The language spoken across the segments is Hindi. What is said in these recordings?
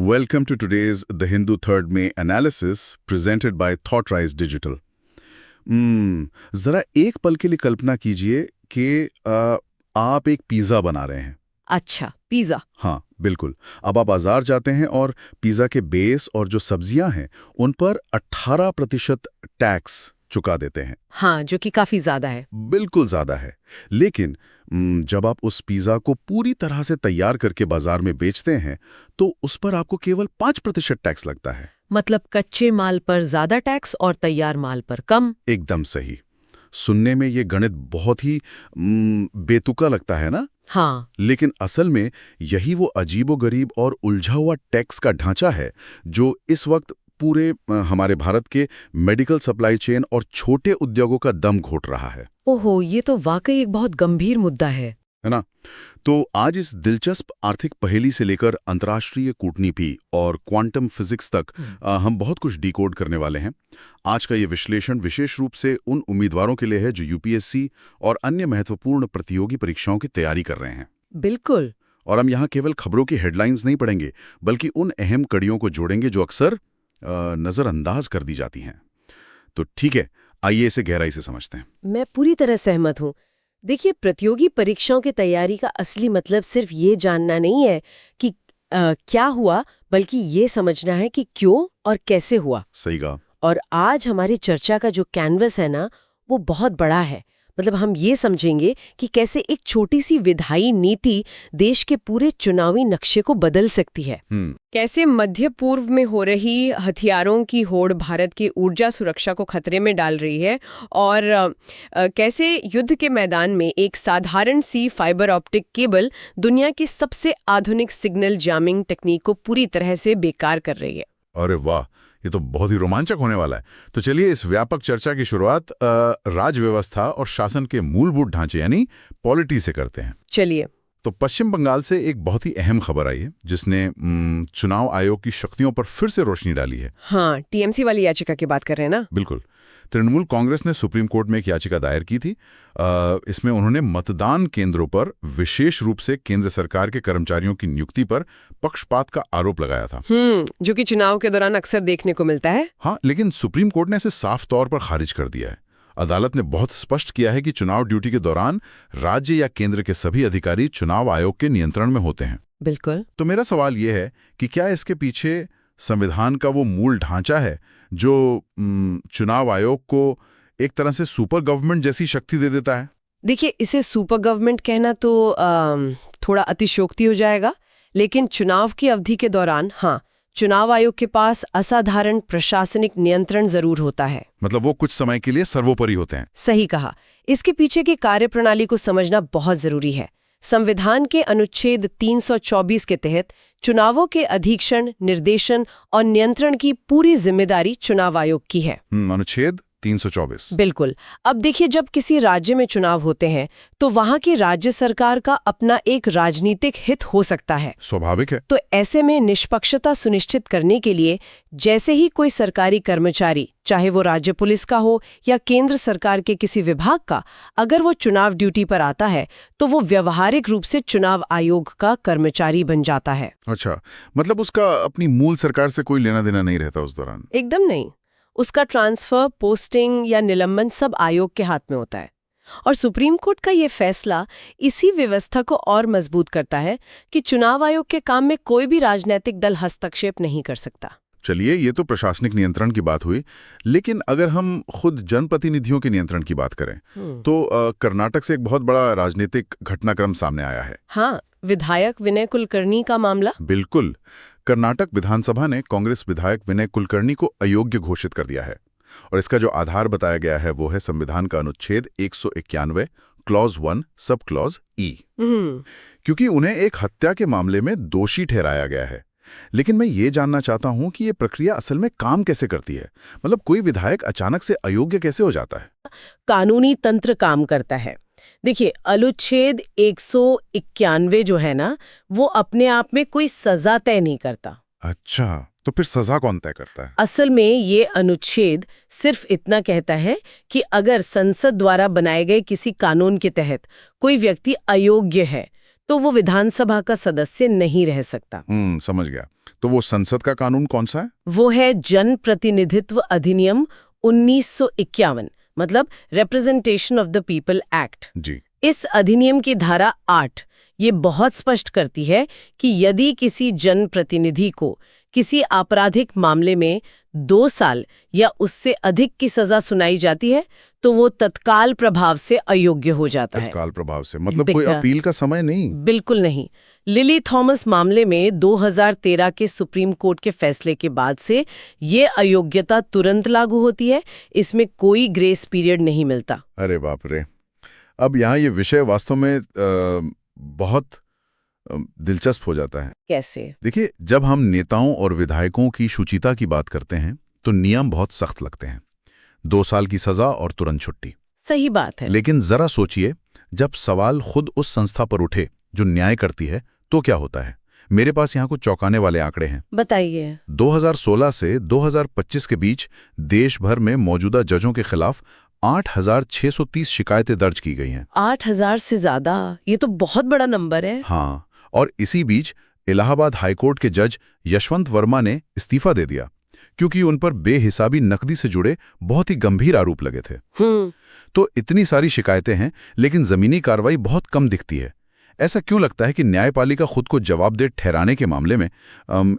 Welcome to today's The Hindu 3rd May analysis presented by Thoughtrise Digital. जरा एक पल के लिए कल्पना कीजिए कि आप एक पिज़्ज़ा बना रहे हैं। अच्छा, पिज़्ज़ा। हाँ, बिल्कुल। अब आप बाजार जाते हैं और पिज़्ज़ा के बेस और जो सब्जियां हैं उन पर 18% टैक्स चुका देते हैं। हाँ, जो कि काफी ज्यादा है। बिल्कुल ज्यादा है। लेकिन जब आप उस पिज़्ज़ा को पूरी तरह से तैयार करके बाजार में बेचते हैं तो उस पर आपको केवल 5% टैक्स लगता है। मतलब कच्चे माल पर ज्यादा टैक्स और तैयार माल पर कम। एकदम सही। सुनने में ये गणित बहुत ही बेतुका लगता है ना? हाँ। लेकिन असल में यही वो अजीबोगरीब और उलझा हुआ टैक्स का ढांचा है जो इस वक्त पूरे हमारे भारत के मेडिकल सप्लाई चेन और छोटे उद्योगों का दम घोट रहा है। ओहो, ये तो वाकई एक बहुत गंभीर मुद्दा है ना? तो आज इस दिलचस्प आर्थिक पहेली से लेकर अंतर्राष्ट्रीय कूटनीति और क्वांटम फिजिक्स तक हम बहुत कुछ डिकोड करने वाले हैं। आज का ये विश्लेषण विशेष रूप से उन उम्मीदवारों के लिए है जो यूपीएससी और अन्य महत्वपूर्ण प्रतियोगी परीक्षाओं की तैयारी कर रहे हैं। बिल्कुल। और हम यहाँ केवल खबरों की हेडलाइंस नहीं पढ़ेंगे बल्कि उन अहम कड़ियों को जोड़ेंगे जो अक्सर नजरअंदाज कर दी जाती हैं। तो ठीक है, आइए इसे गहराई से समझते हैं। मैं पूरी तरह सहमत हूँ। देखिए, प्रतियोगी परीक्षाओं की तैयारी का असली मतलब सिर्फ ये जानना नहीं है कि क्या हुआ, बल्कि ये समझना है कि क्यों और कैसे हुआ। सही कहा। और आज हमारी चर्चा का जो कैनवस है ना, वो बहुत बड़ा है। मतलब हम ये समझेंगे कि कैसे एक छोटी सी विधायी नीति देश के पूरे चुनावी नक्शे को बदल सकती है। कैसे मध्य पूर्व में हो रही हथियारों की होड़ भारत की ऊर्जा सुरक्षा को खतरे में डाल रही है और कैसे युद्ध के मैदान में एक साधारण सी फाइबर ऑप्टिक केबल दुनिया की सबसे आधुनिक सिग्नल जैमिंग टेक्निक को पूरी तरह से बेकार कर रही है। अरे वाह, ये तो बहुत ही रोमांचक होने वाला है। तो चलिए इस व्यापक चर्चा की शुरुआत राज्य व्यवस्था और शासन के मूलभूत ढांचे यानी पॉलिटी से करते हैं। चलिए। तो पश्चिम बंगाल से एक बहुत ही अहम खबर आई है जिसने चुनाव आयोग की शक्तियों पर फिर से रोशनी डाली है। हाँ, टीएमसी वाली याचिका की बात कर रहे हैं ना? बिल्कुल। तृणमूल कांग्रेस ने सुप्रीम कोर्ट में एक याचिका दायर की थी। इसमें उन्होंने मतदान केंद्रों पर विशेष रूप से केंद्र सरकार के कर्मचारियों की नियुक्ति पर पक्षपात का आरोप लगाया था। जो कि चुनाव के दौरान अक्सर देखने को मिलता है। हाँ, लेकिन सुप्रीम कोर्ट ने इसे साफ तौर पर खारिज कर दिया है। अदालत ने बहुत स्पष्ट किया है कि चुनाव ड्यूटी के दौरान राज्य या केंद्र के सभी अधिकारी चुनाव आयोग के नियंत्रण में होते हैं। बिल्कुल। तो मेरा सवाल यह है कि क्या इसके पीछे संविधान का वो मूल ढांचा है जो चुनाव आयोग को एक तरह से सुपर गवर्नमेंट जैसी शक्ति दे देता है? देखिए, इसे सुपर गवर्नमेंट कहना तो थोड़ा अतिशयोक्ति हो जाएगा, लेकिन चुनाव की अवधि के दौरान हाँ, चुनाव आयोग के पास असाधारण प्रशासनिक नियंत्रण जरूर होता है। मतलब वो कुछ समय के लिए सर्वोपरि होते हैं। सही कहा। इसके पीछे की कार्यप्रणाली को समझना बहुत जरूरी है। संविधान के अनुच्छेद 324 के तहत चुनावों के अधीक्षण, निर्देशन और नियंत्रण की पूरी जिम्मेदारी चुनाव आयोग की है। अनुच्छेद 324। बिल्कुल। अब देखिए, जब किसी राज्य में चुनाव होते हैं तो वहां की राज्य सरकार का अपना एक राजनीतिक हित हो सकता है। स्वाभाविक है। तो ऐसे में निष्पक्षता सुनिश्चित करने के लिए जैसे ही कोई सरकारी कर्मचारी, चाहे वो राज्य पुलिस का हो या केंद्र सरकार के किसी विभाग का, अगर वो चुनाव ड्यूटी पर आता है तो वो व्यवहारिक रूप से चुनाव आयोग का कर्मचारी बन जाता है। अच्छा, मतलब उसका अपनी मूल सरकार से कोई लेना देना नहीं रहता उस दौरान? एकदम नहीं। उसका ट्रांसफर, पोस्टिंग या निलंबन सब आयोग के हाथ में होता है। और सुप्रीम कोर्ट का ये फैसला इसी व्यवस्था को और मजबूत करता है कि चुनाव आयोग के काम में कोई भी राजनीतिक दल हस्तक्षेप नहीं कर सकता। चलिए, ये तो प्रशासनिक नियंत्रण की बात हुई, लेकिन अगर हम खुद जनप्रतिनिधियों के नियंत्रण की बात करें तो कर्नाटक से एक बहुत बड़ा राजनीतिक घटनाक्रम सामने आया है। हाँ, विधायक विनय कुलकर्णी का मामला। बिल्कुल। कर्नाटक विधानसभा ने कांग्रेस विधायक विनय कुलकर्णी को अयोग्य घोषित कर दिया है और इसका जो आधार बताया गया है वो है संविधान का अनुच्छेद 191 क्लॉज 1 सब क्लॉज ई, क्योंकि उन्हें एक हत्या के मामले में दोषी ठहराया गया है। लेकिन मैं ये जानना चाहता हूं कि ये प्रक्रिया असल में काम कैसे करती है। मतलब कोई विधायक अचानक से अयोग्य कैसे हो जाता है? कानूनी तंत्र काम करता है। देखिए, अनुच्छेद 191 जो है ना, वो अपने आप में कोई सजा तय नहीं करता। अच्छा, तो फिर सजा कौन तय करता है? असल में ये अनुच्छेद सिर्फ इतना कहता है कि अगर संसद द्वारा बनाए गए किसी कानून के तहत कोई व्यक्ति अयोग्य है तो वो विधानसभा का सदस्य नहीं रह सकता। समझ गया। तो वो संसद का कानून कौन सा है? वो है जन प्रतिनिधित्व अधिनियम 1951, मतलब representation of the people act. जी। इस अधिनियम की धारा 8 ये बहुत स्पष्ट करती है कि यदि किसी जनप्रतिनिधि को किसी आपराधिक मामले में 2 साल या उससे अधिक की सजा सुनाई जाती है तो वो तत्काल प्रभाव से अयोग्य हो जाता है। तत्काल प्रभाव से मतलब कोई अपील का समय नहीं? बिल्कुल नहीं। लिली थॉमस मामले में 2013 के सुप्रीम कोर्ट के फैसले के बाद से ये अयोग्यता तुरंत लागू होती है। इसमें कोई ग्रेस पीरियड नहीं मिलता। अरे बाप रे। अब यहाँ ये विषय वास्तव में बहुत दिलचस्प हो जाता है। कैसे? देखिए, जब हम नेताओं और विधायकों की शुचिता की बात करते हैं तो नियम बहुत सख्त लगते हैं, 2 साल की सजा और तुरंत छुट्टी। सही बात है। लेकिन जरा सोचिए, जब सवाल खुद उस संस्था पर उठे जो न्याय करती है तो क्या होता है। मेरे पास यहाँ कुछ चौंकाने वाले आंकड़े हैं। बताइए। 2016 से 2025 के बीच देश भर में मौजूदा जजों के खिलाफ 8,630 शिकायतें दर्ज की गई हैं। 8,000 से ज्यादा, ये तो बहुत बड़ा नंबर है। हाँ, और इसी बीच इलाहाबाद हाईकोर्ट के जज यशवंत वर्मा ने इस्तीफा दे दिया क्योंकि उन पर बेहिसाबी नकदी से जुड़े बहुत ही गंभीर आरोप लगे थे। तो इतनी सारी शिकायतें हैं लेकिन जमीनी कार्रवाई बहुत कम दिखती है। ऐसा क्यों लगता है कि न्यायपालिका खुद को जवाबदेह ठहराने के मामले में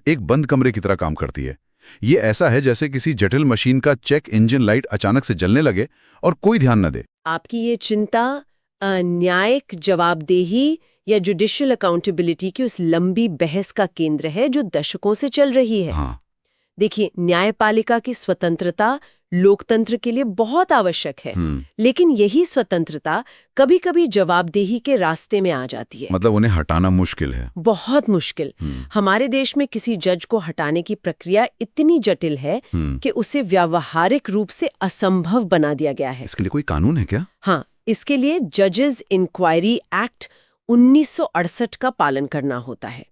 एक बंद कमरे की तरह काम करती है? ये ऐसा है जैसे किसी जटिल मशीन का चेक इंजन लाइट अचानक से जलने लगे और कोई ध्यान न दे। आपकी ये चिंता न्यायिक जवाबदेही या जुडिशियल अकाउंटेबिलिटी की उस लंबी बहस का केंद्र है जो दशकों से चल रही है। हाँ। देखिए, न्यायपालिका की स्वतंत्रता लोकतंत्र के लिए बहुत आवश्यक है, लेकिन यही स्वतंत्रता कभी-कभी जवाबदेही के रास्ते में आ जाती है। मतलब उन्हें हटाना मुश्किल है। बहुत मुश्किल। हमारे देश में किसी जज को हटाने की प्रक्रिया इतनी जटिल है कि उसे व्यावहारिक रूप से असंभव बना दिया गया है। इसके लिए कोई कानून है क्या? हाँ, इसके लिए जजेस इंक्वायरी एक्ट 1968 का पालन करना होता है।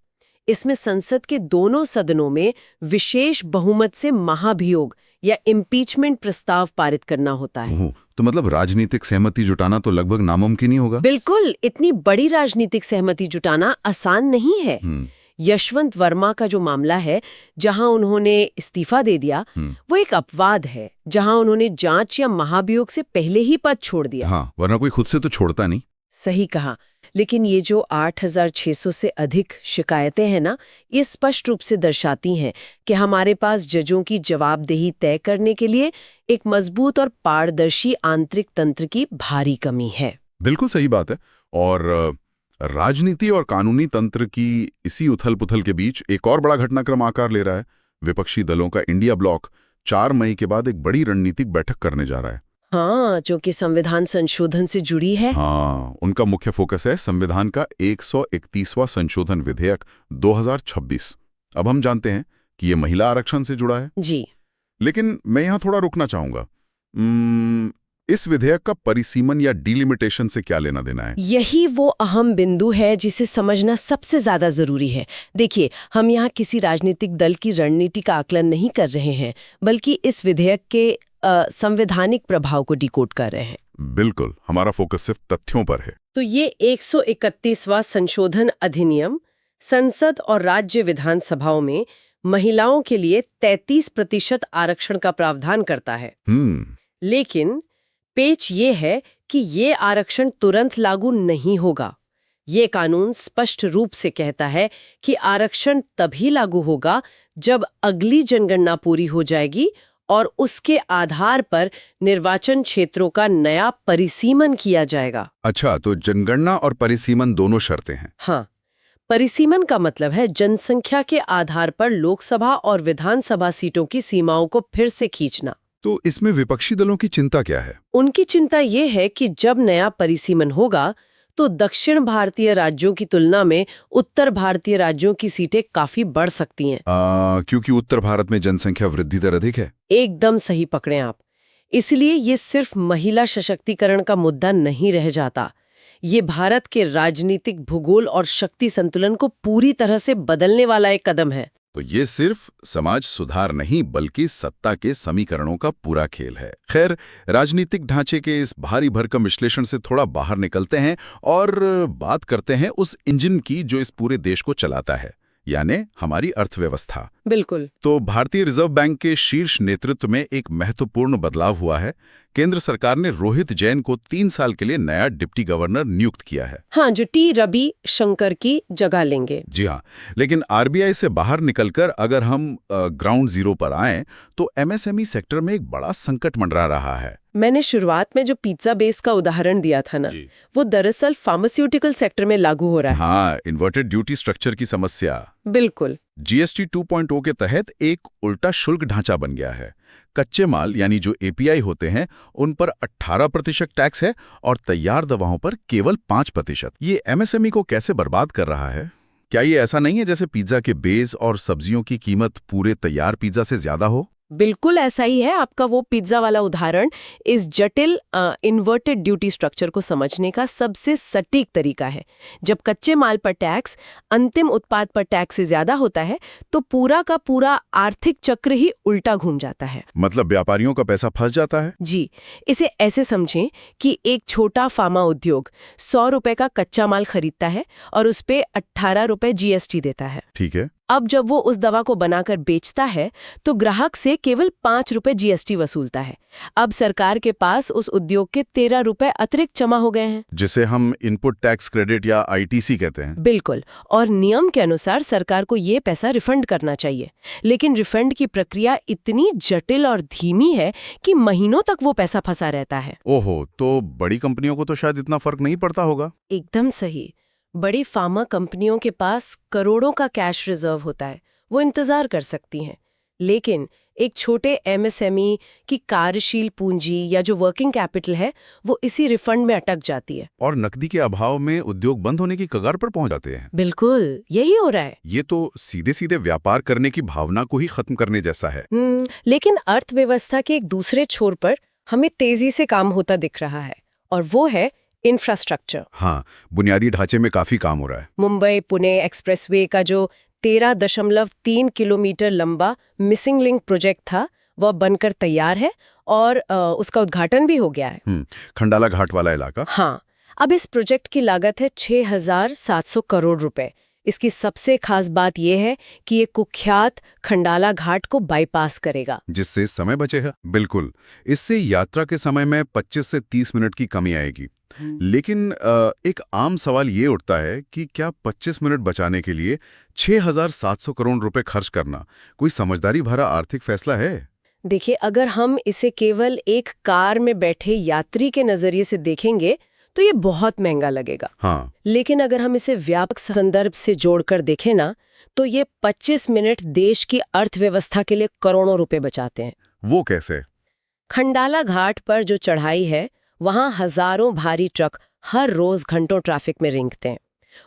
इसमें संसद के दोनों सदनों में विशेष बहुमत से महाभियोग या इम्पीचमेंट प्रस्ताव पारित करना होता है। तो मतलब राजनीतिक सहमति जुटाना तो लगभग नामुमकिन ही होगा। बिल्कुल, इतनी बड़ी राजनीतिक सहमति जुटाना आसान नहीं है। यशवंत वर्मा का जो मामला है, जहां उन्होंने इस्तीफा दे दिया, वो एक अपवाद है जहां उन्होंने जांच या महाभियोग से पहले ही पद छोड़ दिया। हाँ, वरना कोई खुद से तो छोड़ता नहीं। सही कहा। लेकिन ये जो 8,600 से अधिक शिकायतें हैं ना, ये स्पष्ट रूप से दर्शाती हैं कि हमारे पास जजों की जवाबदेही तय करने के लिए एक मजबूत और पारदर्शी आंतरिक तंत्र की भारी कमी है। बिल्कुल सही बात है। और राजनीति और कानूनी तंत्र की इसी उथल-पुथल के बीच एक और बड़ा घटनाक्रम आकार ले रहा है। विपक्षी दलों का इंडिया ब्लॉक 4 मई के बाद एक बड़ी रणनीतिक बैठक करने जा रहा है। हाँ, जो कि संविधान संशोधन से जुड़ी है। हाँ, उनका मुख्य फोकस है संविधान का 131वां संशोधन विधेयक 2026। अब हम जानते हैं कि ये महिला आरक्षण से जुड़ा है। जी। लेकिन मैं यहाँ थोड़ा रुकना चाहूंगा। इस विधेयक का परिसीमन या डिलिमिटेशन से क्या लेना देना है? यही वो अहम बिंदु है जिसे समझना सबसे ज्यादा जरूरी है। देखिए, हम यहाँ किसी राजनीतिक दल की रणनीति का आकलन नहीं कर रहे हैं, बल्कि इस विधेयक के संवैधानिक प्रभाव को डिकोड कर रहे हैं। बिल्कुल, हमारा फोकस सिर्फ तथ्यों पर है। तो ये 131वां संशोधन अधिनियम संसद और राज्य विधानसभाओं में महिलाओं के लिए 33% आरक्षण का प्रावधान करता है। लेकिन पेच ये है कि ये आरक्षण तुरंत लागू नहीं होगा। ये कानून स्पष्ट रूप से कहता है कि आरक्षण तभी लागू होगा जब अगली जनगणना पूरी हो जाएगी और उसके आधार पर निर्वाचन क्षेत्रों का नया परिसीमन किया जाएगा। अच्छा, तो जनगणना और परिसीमन दोनों शर्तें हैं। हाँ, परिसीमन का मतलब है जनसंख्या के आधार पर लोकसभा और विधानसभा सीटों की सीमाओं को फिर से खींचना। तो इसमें विपक्षी दलों की चिंता क्या है? उनकी चिंता ये है कि जब नया परिसीमन होगा तो दक्षिण भारतीय राज्यों की तुलना में उत्तर भारतीय राज्यों की सीटें काफी बढ़ सकती हैं। क्योंकि उत्तर भारत में जनसंख्या वृद्धि दर अधिक है। एकदम सही पकड़े आप। इसलिए ये सिर्फ महिला सशक्तिकरण का मुद्दा नहीं रह जाता, ये भारत के राजनीतिक भूगोल और शक्ति संतुलन को पूरी तरह से बदलने वाला एक कदम है। तो ये सिर्फ समाज सुधार नहीं बल्कि सत्ता के समीकरणों का पूरा खेल है। खैर, राजनीतिक ढांचे के इस भारी भरकम विश्लेषण से थोड़ा बाहर निकलते हैं और बात करते हैं उस इंजन की जो इस पूरे देश को चलाता है, यानी हमारी अर्थव्यवस्था। बिल्कुल। तो भारतीय रिजर्व बैंक के शीर्ष नेतृत्व में एक महत्वपूर्ण बदलाव हुआ है। केंद्र सरकार ने रोहित जैन को 3 साल के लिए नया डिप्टी गवर्नर नियुक्त किया है। हाँ, जो टी रवि शंकर की जगह लेंगे। जी हाँ, लेकिन आरबीआई से बाहर निकलकर अगर हम ग्राउंड जीरो पर आएं तो एमएसएमई सेक्टर में एक बड़ा संकट मंडरा रहा है। मैंने शुरुआत में जो पिज्जा बेस का उदाहरण दिया था ना, वो दरअसल फार्मास्यूटिकल सेक्टर में लागू हो रहा है। हाँ, इन्वर्टेड ड्यूटी स्ट्रक्चर की समस्या। बिल्कुल। जीएसटी 2.0 के तहत एक उल्टा शुल्क ढांचा बन गया है। कच्चे माल यानी जो एपीआई होते हैं उन पर 18% टैक्स है और तैयार दवाओं पर केवल 5%। ये एमएसएमई को कैसे बर्बाद कर रहा है? क्या ये ऐसा नहीं है जैसे पिज्जा के बेस और सब्जियों की कीमत पूरे तैयार पिज्जा से ज्यादा हो? बिल्कुल ऐसा ही है। आपका वो पिज्जा वाला उदाहरण इस जटिल इन्वर्टेड ड्यूटी स्ट्रक्चर को समझने का सबसे सटीक तरीका है। जब कच्चे माल पर टैक्स अंतिम उत्पाद पर टैक्स से ज्यादा होता है तो पूरा का पूरा आर्थिक चक्र ही उल्टा घूम जाता है। मतलब व्यापारियों का पैसा फंस जाता है? जी, इसे ऐसे समझें कि एक छोटा फार्मा उद्योग 100 रुपए का कच्चा माल खरीदता है और उस पे 18 रुपए जीएसटी देता है। ठीक है। अब जब वो उस दवा को बनाकर बेचता है तो ग्राहक से केवल 5 रुपए जीएसटी वसूलता है। अब सरकार के पास उस उद्योग के 13 रुपए अतिरिक्त जमा हो गए हैं, जिसे हम इनपुट टैक्स क्रेडिट या आईटीसी कहते हैं। बिल्कुल। और नियम के अनुसार सरकार को ये पैसा रिफंड करना चाहिए, लेकिन रिफंड की प्रक्रिया इतनी जटिल और धीमी है कि महीनों तक वो पैसा फंसा रहता है। ओहो, तो बड़ी कंपनियों को तो शायद इतना फर्क नहीं पड़ता होगा। एकदम सही। बड़ी फार्मा कंपनियों के पास करोड़ों का कैश रिजर्व होता है, वो इंतजार कर सकती हैं। लेकिन एक छोटे एमएसएमई की कार्यशील पूंजी या जो वर्किंग कैपिटल है वो इसी रिफंड में अटक जाती है और नकदी के अभाव में उद्योग बंद होने की कगार पर पहुंच जाते हैं। बिल्कुल, यही हो रहा है। ये तो सीधे सीधे व्यापार करने की भावना को ही खत्म करने जैसा है। लेकिन अर्थव्यवस्था के एक दूसरे छोर पर हमें तेजी से काम होता दिख रहा है, और वो है इंफ्रास्ट्रक्चर। हाँ, बुनियादी ढांचे में काफी काम हो रहा है। मुंबई पुणे एक्सप्रेसवे का जो 13.3 किलोमीटर लंबा मिसिंग लिंक प्रोजेक्ट था वह बनकर तैयार है और उसका उद्घाटन भी हो गया है। खंडाला घाट वाला इलाका। हाँ, अब इस प्रोजेक्ट की लागत है 6,700 करोड़ रुपए। इसकी सबसे खास बात यह है कि ये कुख्यात खंडाला घाट को बाईपास करेगा, जिससे समय बचेगा। बिल्कुल, इससे यात्रा के समय में 25 से 30 मिनट की कमी आएगी। लेकिन एक आम सवाल ये उठता है कि क्या 25 मिनट बचाने के लिए 6,700 करोड़ रुपए खर्च करना कोई समझदारी भरा आर्थिक फैसला है? देखिए, अगर हम इसे केवल एक कार में बैठे यात्री के नजरिए से देखेंगे तो ये बहुत महंगा लगेगा। हाँ। लेकिन अगर हम इसे व्यापक संदर्भ से जोड़कर देखें ना, तो ये 25 मिनट देश की अर्थव्यवस्था के लिए करोड़ों रुपए बचाते हैं। वो कैसे? खंडाला घाट पर जो चढ़ाई है वहां हजारों भारी ट्रक हर रोज घंटों ट्रैफिक में रेंगते हैं।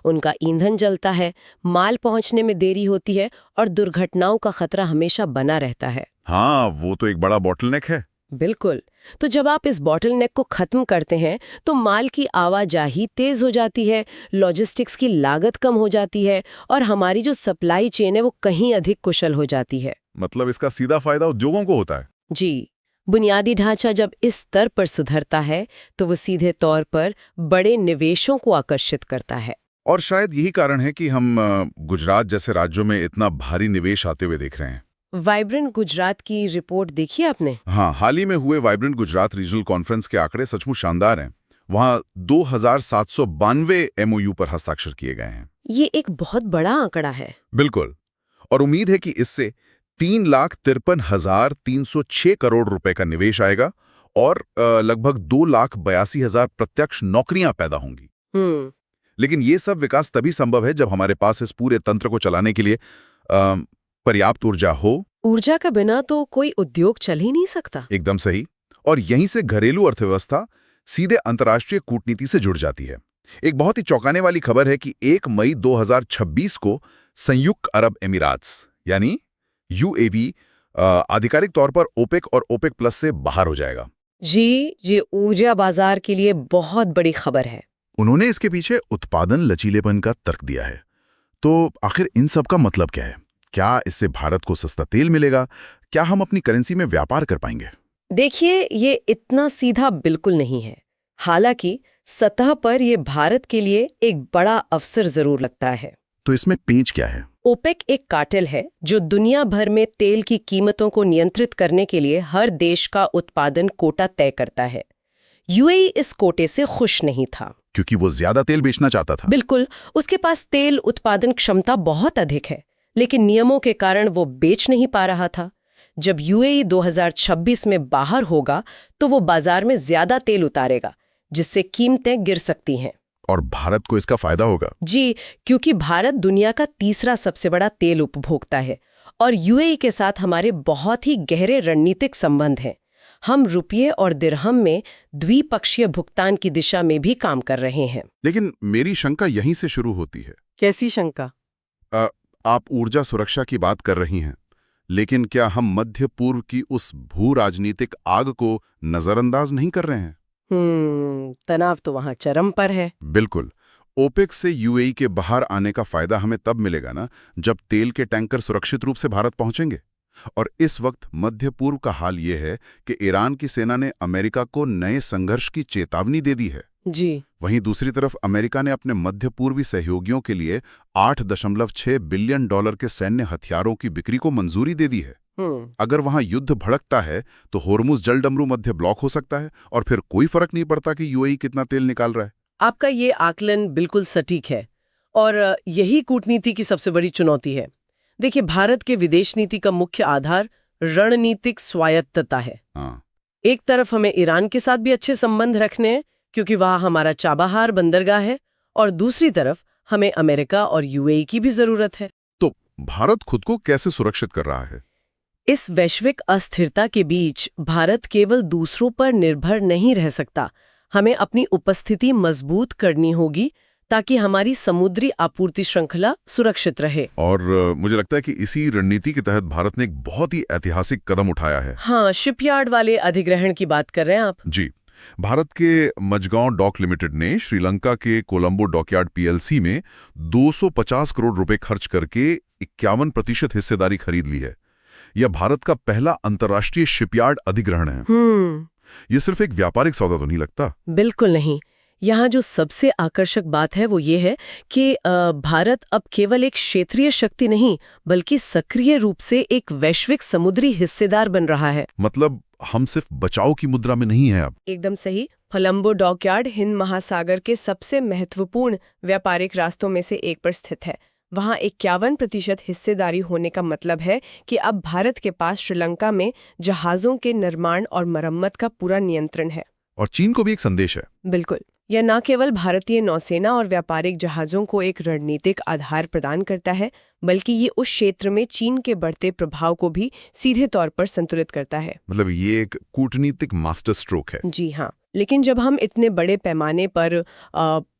उनका ईंधन जलता है, माल पहुंचने में देरी होती है और दुर्घटनाओं का खतरा हमेशा बना रहता है। हाँ, वो तो एक बड़ा बॉटलनेक है। बिल्कुल। तो जब आप इस बॉटलनेक को खत्म करते हैं तो माल की आवाजाही तेज हो जाती है, लॉजिस्टिक्स की लागत कम हो जाती है और हमारी जो सप्लाई चेन है वो कहीं अधिक कुशल हो जाती है। मतलब इसका सीधा फायदा उद्योगों को होता है। जी, बुनियादी ढांचा जब इस स्तर पर सुधरता है तो वो सीधे तौर पर बड़े निवेशों को आकर्षित करता है। और शायद यही कारण है कि हम गुजरात जैसे राज्यों में इतना भारी निवेश आते हुए देख रहे हैं। वाइब्रेंट गुजरात की रिपोर्ट देखी आपने? हाँ, हाल ही में हुए वाइब्रेंट गुजरात रीजनल कॉन्फ्रेंस के आंकड़े सचमुच शानदार हैं। वहाँ 2,792 एमओयू पर हस्ताक्षर किए गए हैं। ये एक बहुत बड़ा आंकड़ा है। बिल्कुल, और उम्मीद है कि इससे 3,53,306 करोड़ रुपए का निवेश आएगा और लगभग 2,82,000 प्रत्यक्ष नौकरियां पैदा होंगी। लेकिन ये सब विकास तभी संभव है जब हमारे पास इस पूरे तंत्र को चलाने के लिए पर्याप्त ऊर्जा हो। ऊर्जा के बिना तो कोई उद्योग चल ही नहीं सकता। एकदम सही। और यहीं से घरेलू अर्थव्यवस्था सीधे अंतर्राष्ट्रीय कूटनीति से जुड़ जाती है। एक बहुत ही चौंकाने वाली खबर है कि 1 मई 2026 को संयुक्त अरब अमीरात्स यानी यूएवी आधिकारिक तौर पर ओपेक और ओपेक प्लस से बाहर हो जाएगा। जी, ये ऊर्जा बाजार के लिए बहुत बड़ी खबर है। उन्होंने इसके पीछे उत्पादन लचीलेपन का तर्क दिया है। तो आखिर इन सब का मतलब क्या है? क्या इससे भारत को सस्ता तेल मिलेगा? क्या हम अपनी करेंसी में व्यापार कर पाएंगे? देखिए, ये इतना सीधा बिल्कुल नहीं है। हालांकि सतह पर ये भारत के लिए एक बड़ा अवसर जरूर लगता है। तो इसमें पेंच क्या है? ओपेक एक कार्टेल है जो दुनिया भर में तेल की कीमतों को नियंत्रित करने के लिए हर देश का उत्पादन कोटा तय करता है। यूएई इस कोटे से खुश नहीं था, क्योंकि वो ज्यादा तेल बेचना चाहता था। बिल्कुल। उसके पास तेल उत्पादन क्षमता बहुत अधिक है, लेकिन नियमों के कारण वो बेच नहीं पा रहा था। जब यूएई 2026 में बाहर होगा तो वो बाजार में ज्यादा तेल उतारेगा, जिससे कीमतें गिर सकती हैं। और भारत को इसका फायदा होगा? जी, क्योंकि भारत दुनिया का तीसरा सबसे बड़ा तेल उपभोक्ता है और यूएई के साथ हमारे बहुत ही गहरे रणनीतिक संबंध हैं। हम रुपये और दिरहम में द्विपक्षीय भुगतान की दिशा में भी काम कर रहे हैं। लेकिन मेरी शंका यहीं से शुरू होती है। कैसी शंका? आप ऊर्जा सुरक्षा की बात कर रही हैं, लेकिन क्या हम मध्य पूर्व की उस भू राजनीतिक आग को नजरअंदाज नहीं कर रहे हैं? तनाव तो वहां चरम पर है। बिल्कुल। ओपेक से यूएई के बाहर आने का फायदा हमें तब मिलेगा ना, जब तेल के टैंकर सुरक्षित रूप से भारत पहुंचेंगे। और इस वक्त मध्य पूर्व का हाल ये है कि ईरान की सेना ने अमेरिका को नए संघर्ष की चेतावनी दे दी है। जी। वहीं दूसरी तरफ अमेरिका ने अपने मध्य पूर्वी सहयोगियों के लिए 8.6 बिलियन डॉलर के सैन्य हथियारों की बिक्री को मंजूरी दे दी है। अगर वहां युद्ध भड़कता है तो होर्मुज जलडमरू मध्य ब्लॉक हो सकता है और फिर कोई फर्क नहीं पड़ता कि यूएई कितना तेल निकाल रहा है। आपका ये आकलन बिल्कुल सटीक है और यही कूटनीति की सबसे बड़ी चुनौती है। देखिए, भारत के विदेश नीति का मुख्य आधार रणनीतिक स्वायत्तता है। एक तरफ हमें ईरान के साथ भी अच्छे संबंध रखने हैं क्योंकि वह हमारा चाबहार बंदरगाह है, और दूसरी तरफ हमें अमेरिका और यूएई की भी जरूरत है। तो भारत खुद को कैसे सुरक्षित कर रहा है? इस वैश्विक अस्थिरता के बीच भारत केवल दूसरों पर निर्भर नहीं रह सकता। हमें अपनी उपस्थिति मजबूत करनी होगी ताकि हमारी समुद्री आपूर्ति श्रृंखला सुरक्षित रहे। और मुझे लगता है कि इसी रणनीति के तहत भारत ने एक बहुत ही ऐतिहासिक कदम उठाया है। हाँ, शिपयार्ड वाले अधिग्रहण की बात कर रहे हैं आप? जी। भारत के मजगांव डॉक लिमिटेड ने श्रीलंका के कोलंबो डॉकयार्ड पीएलसी में 250 करोड़ रुपए खर्च करके 51% हिस्सेदारी खरीद ली है। यह भारत का पहला अंतर्राष्ट्रीय शिपयार्ड अधिग्रहण है। यह सिर्फ एक व्यापारिक सौदा तो नहीं लगता? बिल्कुल नहीं। यहाँ जो सबसे आकर्षक बात है वो ये है कि भारत अब केवल एक क्षेत्रीय शक्ति नहीं, बल्कि सक्रिय रूप से एक वैश्विक समुद्री हिस्सेदार बन रहा है। मतलब हम सिर्फ बचाव की मुद्रा में नहीं है अब। एकदम सही। कोलंबो डॉकयार्ड हिंद महासागर के सबसे महत्वपूर्ण व्यापारिक रास्तों में से एक पर स्थित है। वहाँ 51% हिस्सेदारी होने का मतलब है कि अब भारत के पास श्रीलंका में जहाज़ों के निर्माण और मरम्मत का पूरा नियंत्रण है। और चीन को भी एक संदेश है। बिल्कुल। यह न केवल भारतीय नौसेना और व्यापारिक जहाज़ों को एक रणनीतिक आधार प्रदान करता है, बल्कि ये उस क्षेत्र में चीन के बढ़ते प्रभाव को भी सीधे तौर पर संतुलित करता है। मतलब ये एक कूटनीतिक मास्टर स्ट्रोक है। जी हाँ। लेकिन जब हम इतने बड़े पैमाने पर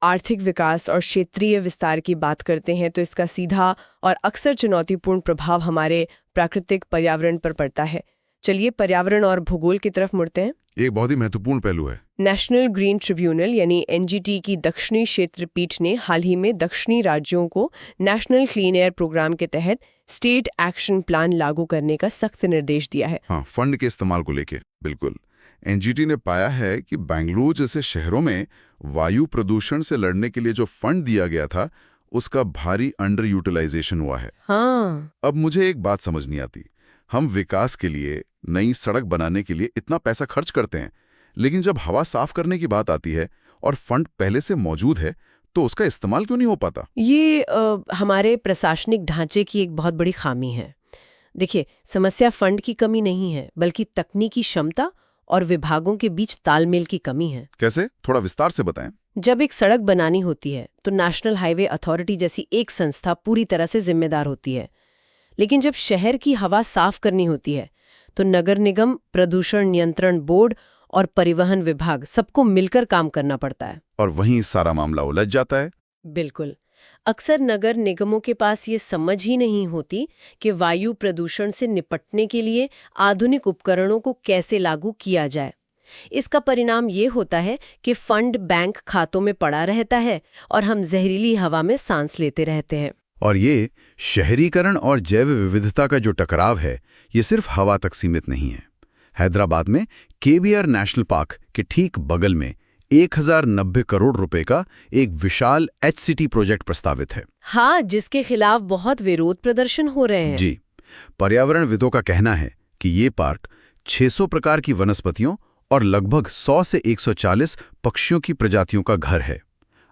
आर्थिक विकास और क्षेत्रीय विस्तार की बात करते हैं तो इसका सीधा और अक्सर चुनौतीपूर्ण प्रभाव हमारे प्राकृतिक पर्यावरण पर पड़ता है। चलिए पर्यावरण और भूगोल की तरफ मुड़ते हैं। एक बहुत ही महत्वपूर्ण पहलू है। नेशनल ग्रीन ट्रिब्यूनल यानी एनजीटी की दक्षिणी क्षेत्र पीठ ने हाल ही में दक्षिणी राज्यों को नेशनल क्लीन एयर प्रोग्राम के तहत स्टेट एक्शन प्लान लागू करने का सख्त निर्देश दिया है। हाँ, फंड के इस्तेमाल को लेके। बिल्कुल। एनजीटी ने पाया है कि बेंगलुरु जैसे शहरों में वायु प्रदूषण से लड़ने के लिए जो फंड दिया गया था उसका भारी अंडर यूटिलाइजेशन हुआ है। हाँ। अब मुझे एक बात समझ नहीं आती। हम विकास के लिए, नई सड़क बनाने के लिए इतना पैसा खर्च करते हैं, लेकिन जब हवा साफ करने की बात आती है और फंड पहले से मौजूद है तो उसका इस्तेमाल क्यों नहीं हो पाता? ये हमारे प्रशासनिक ढांचे की एक बहुत बड़ी खामी है। देखिए, समस्या फंड की कमी नहीं है, बल्कि तकनीकी क्षमता और विभागों के बीच तालमेल की कमी है। कैसे? थोड़ा विस्तार से बताएं। जब एक सड़क बनानी होती है तो नेशनल हाईवे अथॉरिटी जैसी एक संस्था पूरी तरह से जिम्मेदार होती है, लेकिन जब शहर की हवा साफ करनी होती है तो नगर निगम, प्रदूषण नियंत्रण बोर्ड और परिवहन विभाग सबको मिलकर काम करना पड़ता है। और वहीं सारा मामला उलझ जाता है। बिल्कुल। अक्सर नगर निगमों के पास ये समझ ही नहीं होती कि वायु प्रदूषण से निपटने के लिए आधुनिक उपकरणों को कैसे लागू किया जाए। इसका परिणाम ये होता है कि फंड बैंक खातों में पड़ा रहता है और हम जहरीली हवा में सांस लेते रहते हैं। और ये शहरीकरण और जैव विविधता का जो टकराव है, ये सिर्फ हवा तक सीमित नहीं है। हैदराबाद में केबीआर नेशनल पार्क के ठीक बगल में 1090 करोड़ रुपए का एक विशाल HCT प्रोजेक्ट प्रस्तावित है। हाँ, जिसके खिलाफ बहुत विरोध प्रदर्शन हो रहे हैं। जी, पर्यावरणविदों का कहना है कि ये पार्क 600 प्रकार की वनस्पतियों और लगभग 100 से 140 पक्षियों की प्रजातियों का घर है।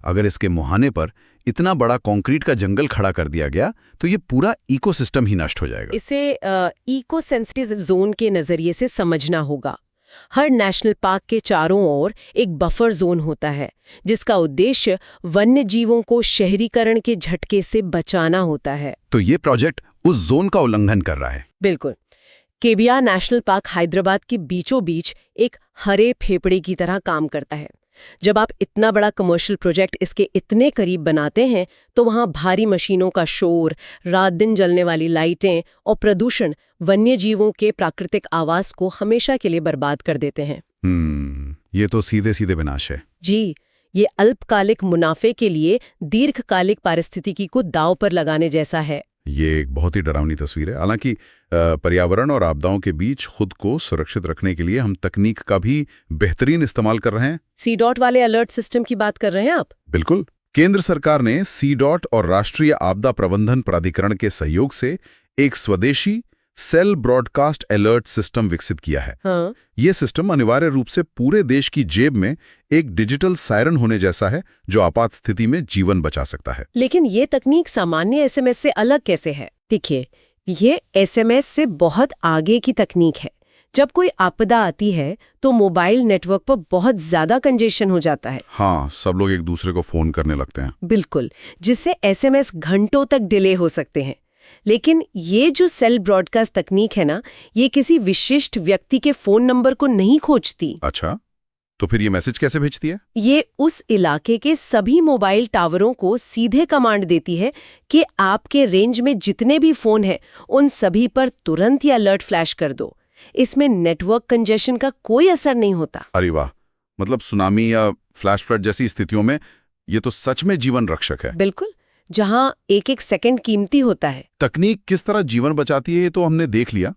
अगर इसके मुहाने पर इतना बड़ा कंक्रीट का जंगल खड़ा कर दिया गया तो ये पूरा इकोसिस्टम ही नष्ट हो जाएगा। इसे इको सेंसिटिव जोन के नजरिए से समझना होगा। हर नेशनल पार्क के चारों ओर एक बफर जोन होता है, जिसका उद्देश्य वन्य जीवों को शहरीकरण के झटके से बचाना होता है। तो ये प्रोजेक्ट उस जोन का उल्लंघन कर रहा है। बिल्कुल। केबिया नेशनल पार्क हैदराबाद के बीचों बीच एक हरे फेफड़े की तरह काम करता है। जब आप इतना बड़ा कमर्शियल प्रोजेक्ट इसके इतने करीब बनाते हैं तो वहाँ भारी मशीनों का शोर, रात दिन जलने वाली लाइटें और प्रदूषण वन्य जीवों के प्राकृतिक आवास को हमेशा के लिए बर्बाद कर देते हैं। ये तो सीधे सीधे विनाश है। जी, ये अल्पकालिक मुनाफे के लिए दीर्घकालिक पारिस्थितिकी को दांव पर लगाने जैसा है। ये एक बहुत ही डरावनी तस्वीर है। हालांकि पर्यावरण और आपदाओं के बीच खुद को सुरक्षित रखने के लिए हम तकनीक का भी बेहतरीन इस्तेमाल कर रहे हैं। C-DOT वाले अलर्ट सिस्टम की बात कर रहे हैं आप? बिल्कुल। केंद्र सरकार ने C-DOT और राष्ट्रीय आपदा प्रबंधन प्राधिकरण के सहयोग से एक स्वदेशी सेल ब्रॉडकास्ट अलर्ट सिस्टम विकसित किया है। हाँ। ये सिस्टम अनिवार्य रूप से पूरे देश की जेब में एक डिजिटल सायरन होने जैसा है, जो आपात स्थिति में जीवन बचा सकता है। लेकिन ये तकनीक सामान्य SMS से अलग कैसे है? देखिए, ये SMS से बहुत आगे की तकनीक है। जब कोई आपदा आती है तो मोबाइल नेटवर्क पर बहुत ज्यादा कंजेशन हो जाता है। हाँ, सब लोग एक दूसरे को फोन करने लगते हैं। बिल्कुल, जिससे SMS घंटों तक डिले हो सकते हैं। लेकिन ये जो सेल ब्रॉडकास्ट तकनीक है ना, ये किसी विशिष्ट व्यक्ति के फोन नंबर को नहीं खोजती। अच्छा, तो फिर ये मैसेज कैसे भेजती है? ये उस इलाके के सभी मोबाइल टावरों को सीधे कमांड देती है कि आपके रेंज में जितने भी फोन हैं, उन सभी पर तुरंत ही अलर्ट फ्लैश कर दो। इसमें नेटवर्क कंजेशन का कोई असर नहीं होता। अरे वाह, मतलब सुनामी या फ्लैश फ्लड जैसी स्थितियों में ये तो सच में जीवन रक्षक है। बिल्कुल, जहां एक एक सेकंड कीमती होता है। तकनीक किस तरह जीवन बचाती है ये तो हमने देख लिया,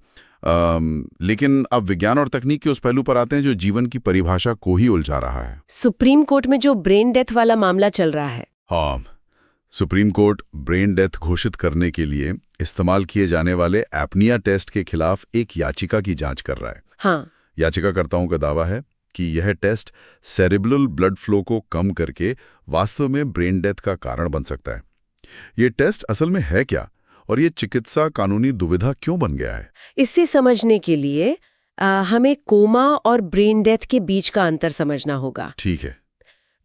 लेकिन अब विज्ञान और तकनीक के उस पहलू पर आते हैं जो जीवन की परिभाषा को ही उलझा रहा है। सुप्रीम कोर्ट में जो ब्रेन डेथ वाला मामला चल रहा है। हाँ, सुप्रीम कोर्ट ब्रेन डेथ घोषित करने के लिए इस्तेमाल किए जाने वाले एपनिया टेस्ट के खिलाफ एक याचिका की जांच कर रहा है। हाँ। याचिकाकर्ताओं का दावा है कि यह टेस्ट सेरेब्रल ब्लड फ्लो को कम करके वास्तव में ब्रेन डेथ का कारण बन सकता है। ये टेस्ट असल में है क्या, और ये चिकित्सा कानूनी दुविधा क्यों बन गया है? इसे समझने के लिए हमें कोमा और ब्रेन डेथ के बीच का अंतर समझना होगा। ठीक है।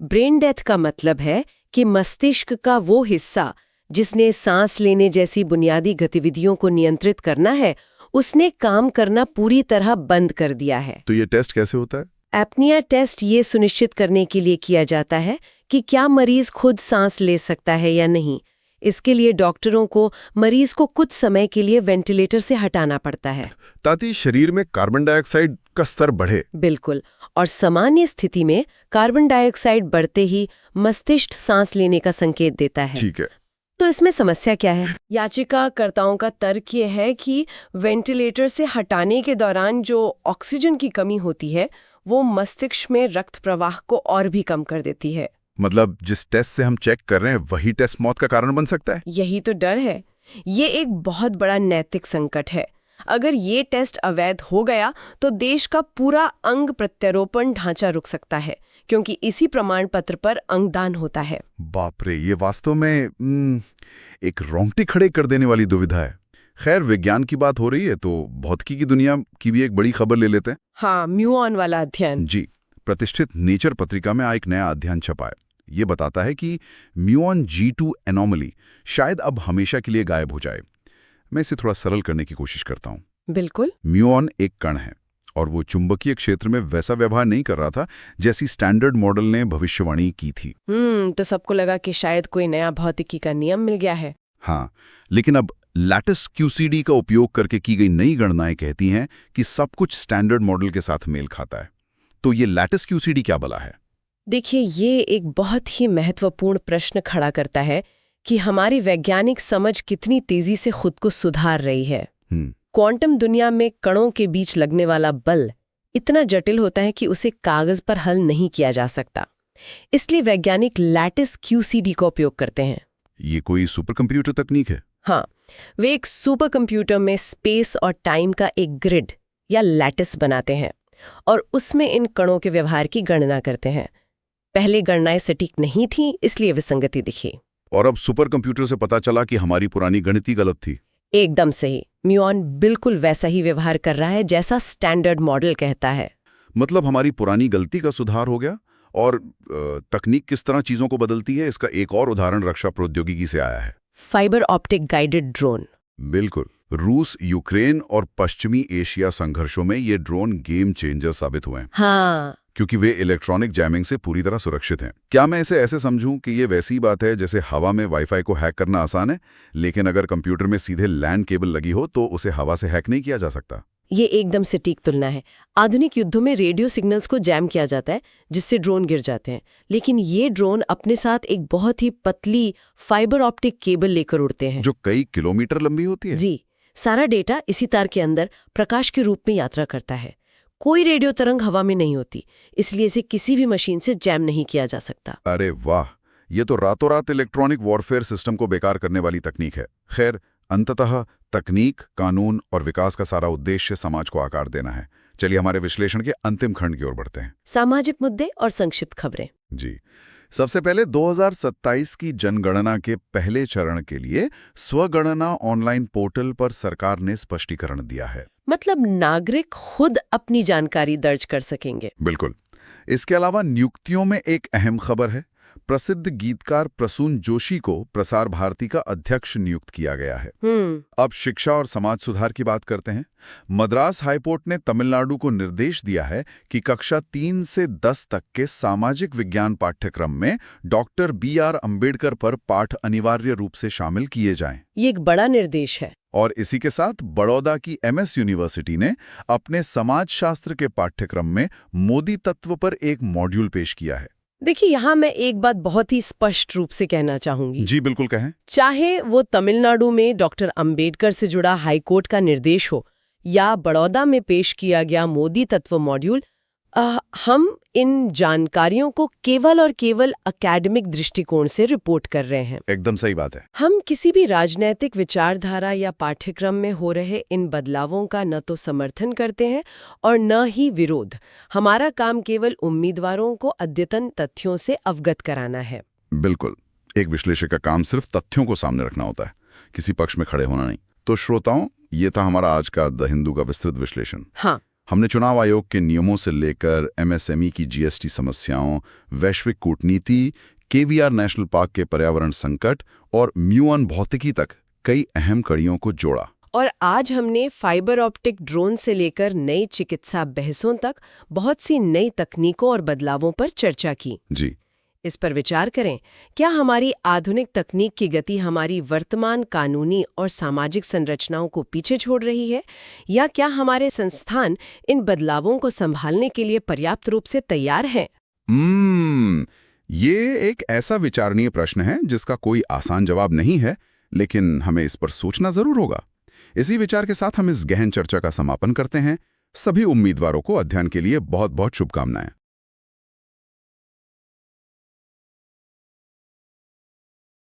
ब्रेन डेथ का मतलब है कि मस्तिष्क का वो हिस्सा जिसने सांस लेने जैसी बुनियादी गतिविधियों को नियंत्रित करना है, उसने काम करना पूरी तरह बंद कर दिया है। तो ये टेस्ट कैसे होता है? एपनिया टेस्ट ये सुनिश्चित करने के लिए किया जाता है कि क्या मरीज खुद सांस ले सकता है या नहीं। इसके लिए डॉक्टरों को मरीज को कुछ समय के लिए वेंटिलेटर से हटाना पड़ता है ताकि शरीर में कार्बन डाइऑक्साइड का स्तर बढ़े। बिल्कुल, और सामान्य स्थिति में कार्बन डाइऑक्साइड बढ़ते ही मस्तिष्क सांस लेने का संकेत देता है। ठीक है। तो इसमें समस्या क्या है? याचिकाकर्ताओं का तर्क ये है कि वेंटिलेटर से हटाने के दौरान जो ऑक्सीजन की कमी होती है वो मस्तिष्क में रक्त प्रवाह को और भी कम कर देती है। मतलब जिस टेस्ट से हम चेक कर रहे हैं वही टेस्ट मौत का कारण बन सकता है? यही तो डर है। ये एक बहुत बड़ा नैतिक संकट है। अगर ये टेस्ट अवैध हो गया तो देश का पूरा अंग प्रत्यारोपण ढांचा रुक सकता है, क्योंकि इसी प्रमाण पत्र पर अंगदान होता है। बाप रे, ये वास्तव में एक रोंगटे खड़े कर देने वाली दुविधा है। खैर, विज्ञान की बात हो रही है तो भौतिकी की दुनिया की भी एक बड़ी खबर ले लेते हैं। हाँ, म्यूऑन वाला अध्ययन। जी, प्रतिष्ठित नेचर पत्रिका में एक नया अध्ययन छपा है। ये बताता है कि म्यूऑन G2 एनोमली शायद अब हमेशा के लिए गायब हो जाए। मैं इसे थोड़ा सरल करने की कोशिश करता हूँ। बिल्कुल। म्यूऑन एक कण है और वो चुंबकीय क्षेत्र में वैसा व्यवहार नहीं कर रहा था जैसी स्टैंडर्ड मॉडल ने भविष्यवाणी की थी। तो सबको लगा कि शायद कोई नया भौतिकी का नियम मिल गया है। हाँ, लेकिन अब लैटिस QCD का उपयोग करके की गई नई गणनाएं कहती हैं कि सब कुछ स्टैंडर्ड मॉडल के साथ मेल खाता है। तो ये लैटिस QCD क्या भला है? देखिए, ये एक बहुत ही महत्वपूर्ण प्रश्न खड़ा करता है कि हमारी वैज्ञानिक समझ कितनी तेजी से खुद को सुधार रही है। क्वांटम दुनिया में कणों के बीच लगने वाला बल इतना जटिल होता है कि उसे कागज पर हल नहीं किया जा सकता। इसलिए वैज्ञानिक लैटिस QCD का उपयोग करते हैं। ये कोई सुपर कंप्यूटर तकनीक है? हाँ, वे एक सुपर कंप्यूटर में स्पेस और टाइम का एक ग्रिड या लैटिस बनाते हैं और उसमें इन कणों के व्यवहार की गणना करते हैं। पहले गणनाएं सटीक नहीं थीं, इसलिए विसंगति दिखी। और अब सुपर कंप्यूटर से पता चला कि हमारी पुरानी गणित ही गलत थी। एकदम सही। म्यूऑन बिल्कुल वैसा ही व्यवहार कर रहा है जैसा स्टैंडर्ड मॉडल कहता है। मतलब हमारी पुरानी गलती का सुधार हो गया। और तकनीक किस तरह चीजों को बदलती है, इसका एक और उदाहरण रक्षा प्रौद्योगिकी से आया है। Fibre optic guided drone. बिल्कुल। रूस, यूक्रेन और पश्चिमी एशिया संघर्षों में ये ड्रोन गेम चेंजर साबित हुए हैं। हाँ, क्योंकि वे इलेक्ट्रॉनिक जैमिंग से पूरी तरह सुरक्षित हैं। क्या मैं इसे ऐसे समझूं कि ये वैसी बात है जैसे हवा में वाईफाई को हैक करना आसान है, लेकिन अगर कंप्यूटर में सीधे लैन केबल लगी हो तो उसे हवा से हैक नहीं किया जा सकता? ये एकदम सटीक तुलना है। आधुनिक युद्धों में रेडियो सिग्नल्स को जैम किया जाता है, जिससे ड्रोन गिर जाते हैं, लेकिन ये ड्रोन अपने साथ एक बहुत ही पतली फाइबर ऑप्टिक केबल लेकर उड़ते हैं, जो कई किलोमीटर लंबी होती है। जी, सारा डेटा इसी तार के अंदर प्रकाश के रूप में यात्रा करता है। कोई रेडियो तरंग हवा में नहीं होती, इसलिए इसे किसी भी मशीन से जैम नहीं किया जा सकता। अरे वाह, ये तो रातों रात इलेक्ट्रॉनिक वॉरफेयर सिस्टम को बेकार करने वाली तकनीक है। खैर, अंततः तकनीक, कानून और विकास का सारा उद्देश्य समाज को आकार देना है। चलिए हमारे विश्लेषण के अंतिम खंड की ओर बढ़ते हैं। सामाजिक मुद्दे और संक्षिप्त खबरें। जी, सबसे पहले 2027 की जनगणना के पहले चरण के लिए स्वगणना ऑनलाइन पोर्टल पर सरकार ने स्पष्टीकरण दिया है। मतलब नागरिक खुद अपनी जानकारी दर्ज कर सकेंगे। बिल्कुल। इसके अलावा नियुक्तियों में एक अहम खबर है। प्रसिद्ध गीतकार प्रसून जोशी को प्रसार भारती का अध्यक्ष नियुक्त किया गया है। अब शिक्षा और समाज सुधार की बात करते हैं। मद्रास हाईकोर्ट ने तमिलनाडु को निर्देश दिया है कि कक्षा 3 से 10 तक के सामाजिक विज्ञान पाठ्यक्रम में डॉक्टर BR अम्बेडकर पर पाठ अनिवार्य रूप से शामिल किए जाएं। ये एक बड़ा निर्देश है। और इसी के साथ बड़ौदा की MS यूनिवर्सिटी ने अपने समाजशास्त्र के पाठ्यक्रम में मोदी तत्व पर एक मॉड्यूल पेश किया है। देखिए, यहाँ मैं एक बात बहुत ही स्पष्ट रूप से कहना चाहूंगी। जी बिल्कुल कहें। चाहे वो तमिलनाडु में डॉक्टर अंबेडकर से जुड़ा हाईकोर्ट का निर्देश हो या बड़ौदा में पेश किया गया मोदी तत्व मॉड्यूल, हम इन जानकारियों को केवल और केवल एकेडमिक दृष्टिकोण से रिपोर्ट कर रहे हैं। एकदम सही बात है। हम किसी भी राजनैतिक विचारधारा या पाठ्यक्रम में हो रहे इन बदलावों का न तो समर्थन करते हैं और न ही विरोध। हमारा काम केवल उम्मीदवारों को अद्यतन तथ्यों से अवगत कराना है। बिल्कुल। एक विश्लेषक का काम सिर्फ तथ्यों को सामने रखना होता है, किसी पक्ष में खड़े होना नहीं। तो श्रोताओं, ये था हमारा आज का द हिंदू का विस्तृत विश्लेषण। हाँ, हमने चुनाव आयोग के नियमों से लेकर MSME की GST समस्याओं, वैश्विक कूटनीति, KVR नेशनल पार्क के पर्यावरण संकट और म्यूऑन भौतिकी तक कई अहम कड़ियों को जोड़ा। और आज हमने फाइबर ऑप्टिक ड्रोन से लेकर नई चिकित्सा बहसों तक बहुत सी नई तकनीकों और बदलावों पर चर्चा की। जी, इस पर विचार करें, क्या हमारी आधुनिक तकनीक की गति हमारी वर्तमान कानूनी और सामाजिक संरचनाओं को पीछे छोड़ रही है, या क्या हमारे संस्थान इन बदलावों को संभालने के लिए पर्याप्त रूप से तैयार हैं? ये एक ऐसा विचारणीय प्रश्न है जिसका कोई आसान जवाब नहीं है, लेकिन हमें इस पर सोचना जरूर होगा। इसी विचार के साथ हम इस गहन चर्चा का समापन करते हैं। सभी उम्मीदवारों को अध्ययन के लिए बहुत बहुत शुभकामनाएं।